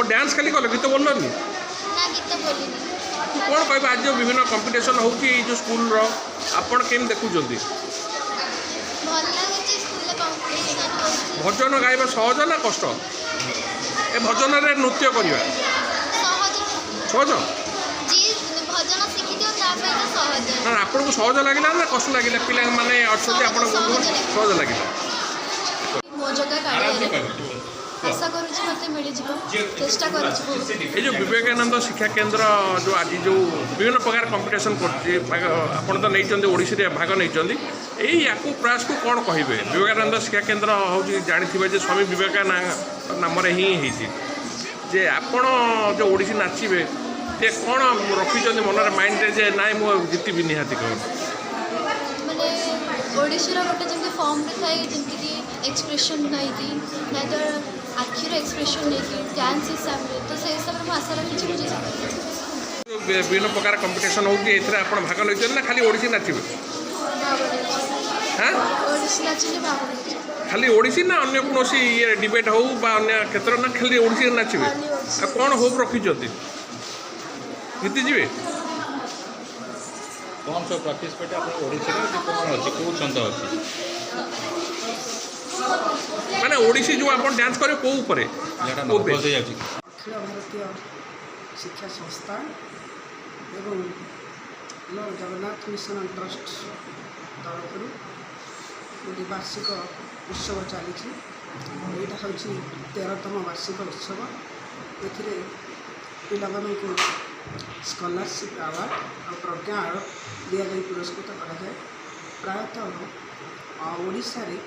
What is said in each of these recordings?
Dance खाली कल गीत बोलनी ना गीत बोलिनी कौन कह आज जो विभिन्न कंपटीशन होची जो स्कूल रो आपण केम देखुचंती भल लाଗୁଛି ସ୍କୁଲରେ କମ୍ପିଟିସନ ହେଉଛି भजन गाइबा सहज ना कष्ट ए भजन रे नृत्य करवा ସହଜ सहज ଯିଏ ଭଜନ ଶିଖିଥିବ ତା ପାଇଁ ତ ସହଜ ना आपन को सहज लागिला ना कष्ट लागिला पिला माने अछते आपण को सहज लागिला ମୋ ଜାଗା କାଢ଼ିବାରେ आशा करुँच मत मिल चेष्टा कर ये जो विवेकानंद शिक्षा केंद्र जो आज जो विभिन्न प्रकार कंपटीशन कर तो नहीं ओडिशी भाग नहीं या प्रयास को कौन कहे विवेकानंद शिक्षा केंद्र हूँ जानी जे स्वामी विवेकानंद नाम ही जे आपण जो ओडिशी नाचे ते कौन रखी मन माइंड जे ना मुझे जीतबी निहाती कह माने ओडिशी गोटे जमी फॉर्म थाए जमीक एक्सप्रेशन नहीं ना तो आखिर एक्सप्रेशन नहीं डांस हिसाब से तो से हिसाब से आशा रखी मुझे विभिन्न प्रकार कंपटीशन होती भाग नहीं ना खाली ओडिशी नाचे हाँ ओडिशी नाचे भाग खाली ओडिशी ना अन्य कौन ये डिबेट हो क्षेत्र ना खाली ओडिशी नाचे कौन होप रखी जीतीजे कौन सब पार्टिसिपेट आप ओडिशी कौन अच्छी कौ छंद अच्छी माने ओडिशी जो आप डांस करे को ऊपर अखिल भारतीय शिक्षा संस्था एवं जगन्नाथ मिशन ट्रस्ट तरफ गोटे वार्षिक उत्सव चली यहाँ हूँ 13तम वार्षिक उत्सव ए पिलामानंकु स्कॉलरशिप अवार्ड और प्रज्ञा अवार्ड दि जाए पुरस्कृत कराए प्रायतः ओडिशा रे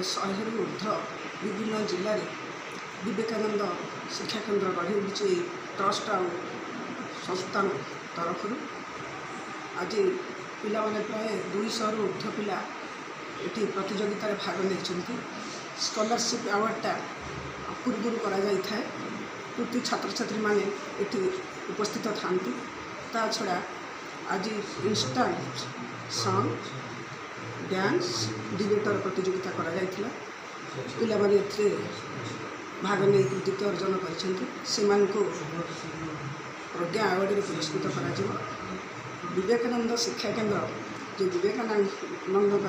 100 ऊर्ध्व विभिन्न जिले में विवेकानंद शिक्षा केंद्र गढ़ी उठी ट्रस्ट आ संस्थान तरफ आज पिला माने प्राय 200 ऊर्ध्व पिला ये प्रतियोगिता भाग नहीं स्कॉलरशिप अवार्डटा पूर्व करा जाए प्रति छात्र छात्री माने ये उपस्थित था ता छड़ा आज इंस्टांट सॉन्ग डांस डिबेटर प्रतियोगिता करा जायथिला पिला माने एथरे भाग नहीं कृतित्व अर्जन कर प्रज्ञा अवार्ड रे पुरस्कृत करा विवेकानंद शिक्षा केंद्र जो विवेकानंद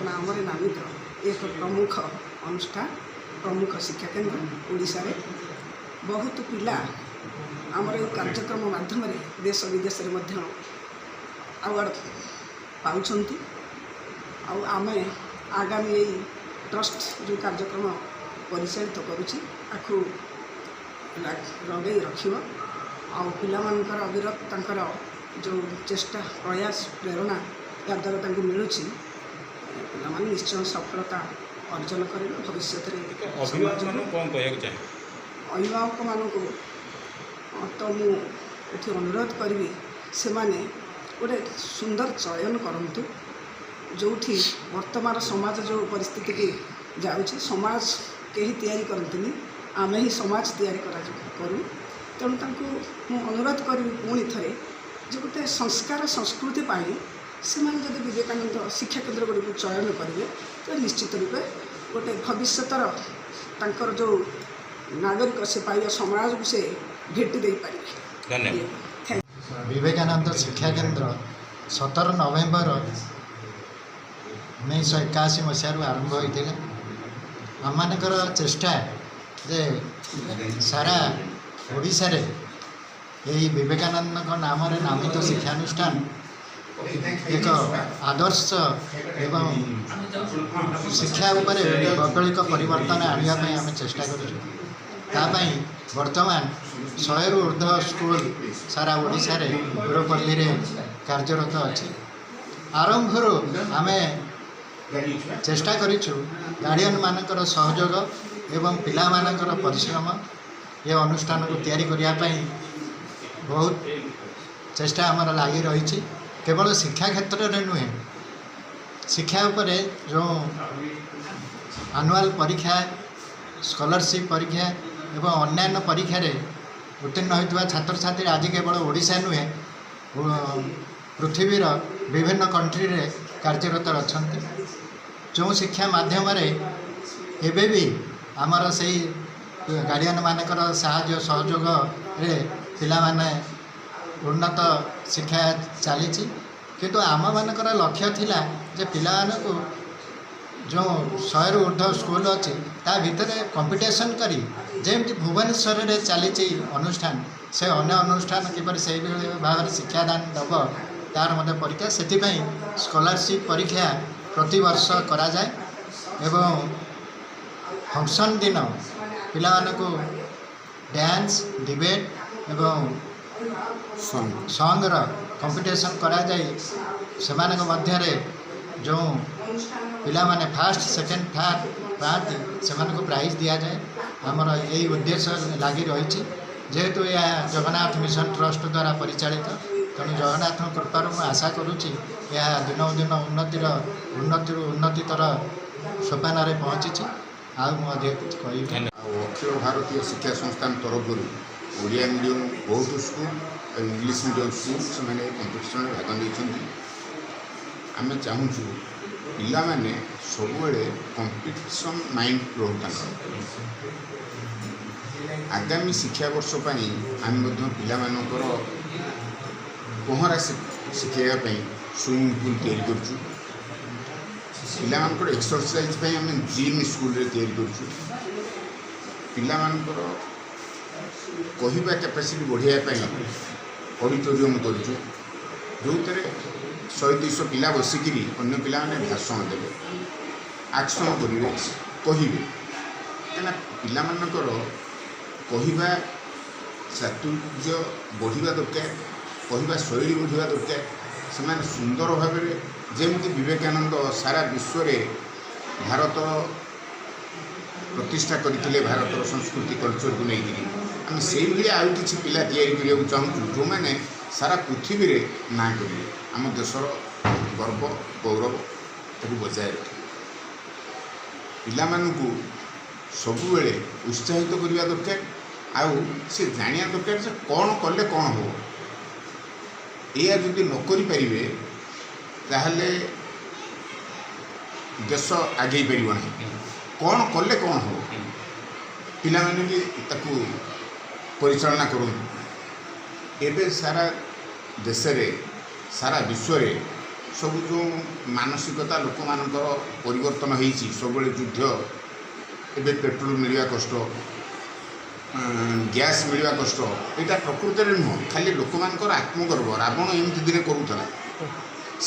नाम नामित एक प्रमुख अनुष्ठान प्रमुख शिक्षा केंद्र ओडिशा रे बहुत पिला आमर ये कार्यक्रम माध्यम देश विदेश में अवार्ड पाउछंती आमे आगामी यही ट्रस्ट जो कार्यक्रम परिचालित करुँच लगे रखिब आ पिलामानकर अविरत तंकर जो चेष्टा प्रयास प्रेरणा या द्वारा मिलूँ पे निश्चय सफलता अर्जन कर भविष्य अभिभावक मानक तो मुझे अनुरोध करी से माने गोटे सुंदर चयन करूँ जो वर्तमान समाज जो परिस्थिति की जाऊँगी समाज कहीं तैयारी करती आम ही समाज तैयारी करूँ तेणु मु अनुरोध करी पुणी थे जो गोटे संस्कार संस्कृति से जब विवेकानंद शिक्षा केंद्र गुड़ी को चयन करेंगे तो निश्चित रूपे गोटे भविष्यतर तंकर जो नागरिक से पाइबा समाज को से भेटी दे पारे। विवेकानंद शिक्षा केंद्र 17 नवेम्बर 1981 मसीह आरंभ होता आम मानकर चेष्टा जे सारा ओडिशा रे यही विवेकानंद नाम नामित शिक्षानुष्ठान एक आदर्श एवं शिक्षा उपरे वैकल्पिक परिवर्तन आने आम चेष्टा करें वर्तमान 100 ऊर्ध्व स्कूल सारा ओडिशा रे गुरुपल्ली रे कार्यरत अच्छे आरंभर आम चेष्टा करूँ गार्डियन मानकर सहयोग एवं पिला मानकर परिश्रम ये अनुष्ठान को तैयारी करने बहुत चेष्टा आमर लगी रही केवल शिक्षा क्षेत्र में नुहे शिक्षा उपरे जो आनुआल परीक्षा स्कॉलरशिप परीक्षा एवं अन्यान्य परीक्षा रे उत्तीर्ण होता छात्र छात्री आज केवल ओडिशा नुहे पृथ्वीर विभिन्न कंट्री रे कार्यरत अच्छा जो शिक्षा माध्यम एवं भी आमर से ଗାର୍ଡ଼ିଆନ୍ ମାନଙ୍କର ସାହାଯ୍ୟ ସହଯୋଗରେ ପିଲାମାନେ ଉନ୍ନତ ଶିକ୍ଷା ଚାଲିଛି। କିନ୍ତୁ ଆମମାନଙ୍କର ଲକ୍ଷ୍ୟ ଥିଲା ଯେ ପିଲାମାନଙ୍କୁ ଯେଉଁ 100ରୁ ଉର୍ଦ୍ଧ୍ୱ ସ୍କୁଲ ଅଛି ତା ଭିତରେ କମ୍ପିଟିସନ୍ କରି ଯେମିତି ଭୁବନେଶ୍ୱରରେ ଚାଲିଛି ଅନୁଷ୍ଠାନ, ସେ ଅନ୍ୟ ଅନୁଷ୍ଠାନ କିପରି ସେଇଭଳି ଭାବରେ ଶିକ୍ଷାଦାନ ଦେବ ତାର ମଧ୍ୟ ପରୀକ୍ଷା। ସେଥିପାଇଁ ସ୍କଲାରସିପ୍ ପରୀକ୍ଷା ପ୍ରତିବର୍ଷ କରାଯାଏ ଏବଂ ଫଙ୍କସନ୍ ଦିନ ପିଲାମାନଙ୍କୁ ଡ୍ୟାନ୍ସ, ଡିବେଟ୍ ଏବଂ ସଙ୍ଗର କମ୍ପିଟିସନ୍ କରାଯାଇ ସେମାନଙ୍କ ମଧ୍ୟରେ ଯେଉଁ ପିଲାମାନେ ଫାର୍ଷ୍ଟ, ସେକେଣ୍ଡ, ଥାର୍ଡ଼ ପାଆନ୍ତି ସେମାନଙ୍କୁ ପ୍ରାଇଜ୍ ଦିଆଯାଏ। ଆମର ଏହି ଉଦ୍ଦେଶ୍ୟ ଲାଗି ରହିଛି। ଯେହେତୁ ଏହା ଜଗନ୍ନାଥ ମିଶନ ଟ୍ରଷ୍ଟ ଦ୍ୱାରା ପରିଚାଳିତ, ତେଣୁ ଜଗନ୍ନାଥଙ୍କ କୃପାରୁ ମୁଁ ଆଶା କରୁଛି ଏହା ଦିନକୁ ଦିନ ଉନ୍ନତିରୁ ଉନ୍ନତିତର ସୋପାନରେ ପହଞ୍ଚିଛି। ଆଉ ମୁଁ ଅଧିକ କିଛି କହିବି। ଆଉ ଅଖିଳ ଭାରତୀୟ ଶିକ୍ଷା ସଂସ୍ଥାନ ତରଫରୁ ଓଡ଼ିଆ ମିଡ଼ିୟମ୍ ବହୁତ ସ୍କୁଲ ଆଉ ଇଂଲିଶ ମିଡ଼ିୟମ୍ ସ୍କୁଲ ସେମାନେ କମ୍ପିଟିସନରେ ଭାଗ ନେଇଛନ୍ତି। ଆମେ ଚାହୁଁଛୁ ପିଲାମାନେ ସବୁବେଳେ କମ୍ପିଟିସନ୍ ମାଇଣ୍ଡ ରହୁ ତାଙ୍କର। ଆଗାମୀ ଶିକ୍ଷାବର୍ଷ ପାଇଁ ଆମେ ମଧ୍ୟ ପିଲାମାନଙ୍କର ପହଁରା ଶିଖାଇବା ପାଇଁ ସୁଇମିଂ ପୁଲ୍ ତିଆରି କରୁଛୁ। ପିଲାମାନଙ୍କର ଏକ୍ସରସାଇଜ୍ ପାଇଁ ଆମେ ଜିମ୍ ସ୍କୁଲରେ ତିଆରି କରୁଛୁ। ପିଲାମାନଙ୍କର କହିବା କାପାସିଟି ବଢ଼ାଇବା ପାଇଁ ଅଡ଼ିଟୋରିୟମ୍ କରୁଛୁ, ଯେଉଁଥିରେ 100-200 ପିଲା ବସିକିରି ଅନ୍ୟ ପିଲାମାନେ ଭାଷଣ ଦେବେ, ଆକ୍ସନ୍ କରିବେ, କହିବେ। କାହିଁକିନା ପିଲାମାନଙ୍କର କହିବା ଚାତୁର୍ଯ୍ୟ ବଢ଼ିବା ଦରକାର, କହିବା ଶୈଳୀ ବଢ଼ିବା ଦରକାର। ସେମାନେ ସୁନ୍ଦର ଭାବରେ ଯେମିତି ବିବେକାନନ୍ଦ ସାରା ବିଶ୍ୱରେ ଭାରତର ପ୍ରତିଷ୍ଠା କରିଥିଲେ, ଭାରତର ସଂସ୍କୃତି କଲଚରକୁ ନେଇକରି ଆମେ ସେଇଭଳିଆ ଆଉ କିଛି ପିଲା ତିଆରି କରିବାକୁ ଚାହୁଁଛୁ ଯେଉଁମାନେ ସାରା ପୃଥିବୀରେ ନାଁ କରିବେ, ଆମ ଦେଶର ଗର୍ବ ଗୌରବ ତାକୁ ବଜାୟ ରଖିବେ। ପିଲାମାନଙ୍କୁ ସବୁବେଳେ ଉତ୍ସାହିତ କରିବା ଦରକାର, ଆଉ ସେ ଜାଣିବା ଦରକାର ଯେ କ'ଣ କଲେ କ'ଣ ହେବ। ଏଇଆ ଯଦି ନ କରିପାରିବେ ତାହେଲେ ଦେଶ ଆଗେଇ ପାରିବ ନାହିଁ। କ'ଣ କଲେ କ'ଣ ହେବ, ପିଲାମାନେ ବି ତାକୁ ପରିଚାଳନା କରନ୍ତୁ। ଏବେ ସାରା ଦେଶରେ ସାରା ବିଶ୍ୱରେ ସବୁ ଯେଉଁ ମାନସିକତା ଲୋକମାନଙ୍କର ପରିବର୍ତ୍ତନ ହେଇଛି, ସବୁବେଳେ ଯୁଦ୍ଧ, ଏବେ ପେଟ୍ରୋଲ ମିଳିବା କଷ୍ଟ, ଗ୍ୟାସ୍ ମିଳିବା କଷ୍ଟ, ଏଇଟା ପ୍ରକୃତରେ ନୁହଁ, ଖାଲି ଲୋକମାନଙ୍କର ଆତ୍ମଗର୍ବ। ରାବଣ ଏମିତି ଦିନେ କରୁଥିଲା,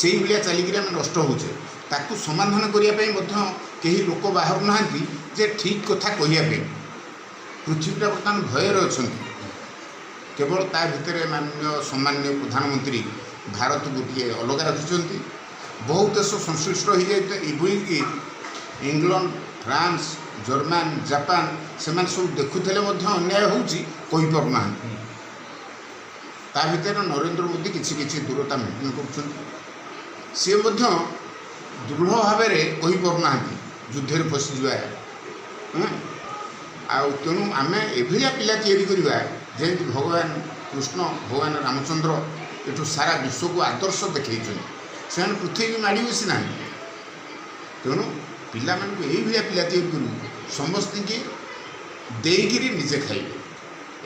ସେଇଭଳିଆ ଚାଲିକିରି ଆମେ ନଷ୍ଟ ହେଉଛେ। ତାକୁ ସମାଧାନ କରିବା ପାଇଁ ମଧ୍ୟ କେହି ଲୋକ ବାହାରୁ ନାହାନ୍ତି ଯେ ଠିକ୍ କଥା କହିବା ପାଇଁ। ପୃଥିବୀଟା ବର୍ତ୍ତମାନ ଭୟରେ ଅଛନ୍ତି। କେବଳ ତା ଭିତରେ ମାନ୍ୟ ସମ୍ମାନୀୟ ପ୍ରଧାନମନ୍ତ୍ରୀ ଭାରତକୁ ଟିକିଏ ଅଲଗା ରଖିଛନ୍ତି। ବହୁ ଦେଶ ସଂଶ୍ଳିଷ୍ଟ ହୋଇଯାଇଥାଏ, ଏଭଳିକି ଇଂଲଣ୍ଡ, ଫ୍ରାନ୍ସ, ଜର୍ମାନ, ଜାପାନ ସେମାନେ ସବୁ ଦେଖୁଥିଲେ ମଧ୍ୟ ଅନ୍ୟାୟ ହେଉଛି, କହିପାରୁନାହାନ୍ତି। ତା ଭିତରେ ନରେନ୍ଦ୍ର ମୋଦି କିଛି କିଛି ଦୂରତା ମେଣ୍ଟେନ କରୁଛନ୍ତି। ସିଏ ମଧ୍ୟ ଦୃଢ଼ ଭାବରେ କହିପାରୁନାହାନ୍ତି ଯୁଦ୍ଧରେ ଫସିଯିବା। ଆଉ ତେଣୁ ଆମେ ଏଭଳିଆ ପିଲା ତିଆରି କରିବା ଯେମିତି ଭଗବାନ କୃଷ୍ଣ, ଭଗବାନ ରାମଚନ୍ଦ୍ର ଏଠୁ ସାରା ବିଶ୍ୱକୁ ଆଦର୍ଶ ଦେଖାଇଛନ୍ତି। ସେମାନେ ପୃଥିବୀ ମାଡ଼ି ବସିନାହାନ୍ତି। ତେଣୁ ପିଲାମାନଙ୍କୁ ଏଇଭଳିଆ ପିଲା ତିଆରି କରିବୁ, ସମସ୍ତଙ୍କୁ ଦେଇକିରି ନିଜେ ଖାଇବେ।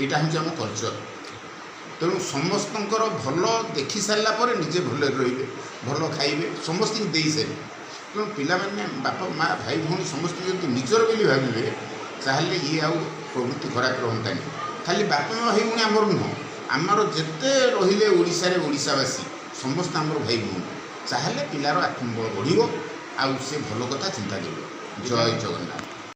ଏଇଟା ହେଉଛି ଆମ କଲଚର। ତେଣୁ ସମସ୍ତଙ୍କର ଭଲ ଦେଖି ସାରିଲା ପରେ ନିଜେ ଭଲରେ ରହିବେ, ଭଲ ଖାଇବେ, ସମସ୍ତଙ୍କୁ ଦେଇସାରିବେ। ତେଣୁ ପିଲାମାନେ ବାପା ମା' ଭାଇ ଭଉଣୀ ସମସ୍ତେ ଯଦି ନିଜର ବୋଲି ଭାବିବେ ତାହେଲେ ଇଏ ଆଉ ପ୍ରବୃତ୍ତି ଖରାପ ରହନ୍ତାନି। ଖାଲି ବାପା ମା' ଭାଇ ଭଉଣୀ ଆମର ନୁହଁ, ଆମର ଯେତେ ରହିଲେ ଓଡ଼ିଶାରେ ଓଡ଼ିଶାବାସୀ ସମସ୍ତେ ଆମର ଭାଇ ଭଉଣୀ। ତାହେଲେ ପିଲାର ଆତ୍ମବଳ ବଢ଼ିବ, ଆଉ ସେ ଭଲ କଥା ଚିନ୍ତା କରିବ। ଜୟ ଜଗନ୍ନାଥ।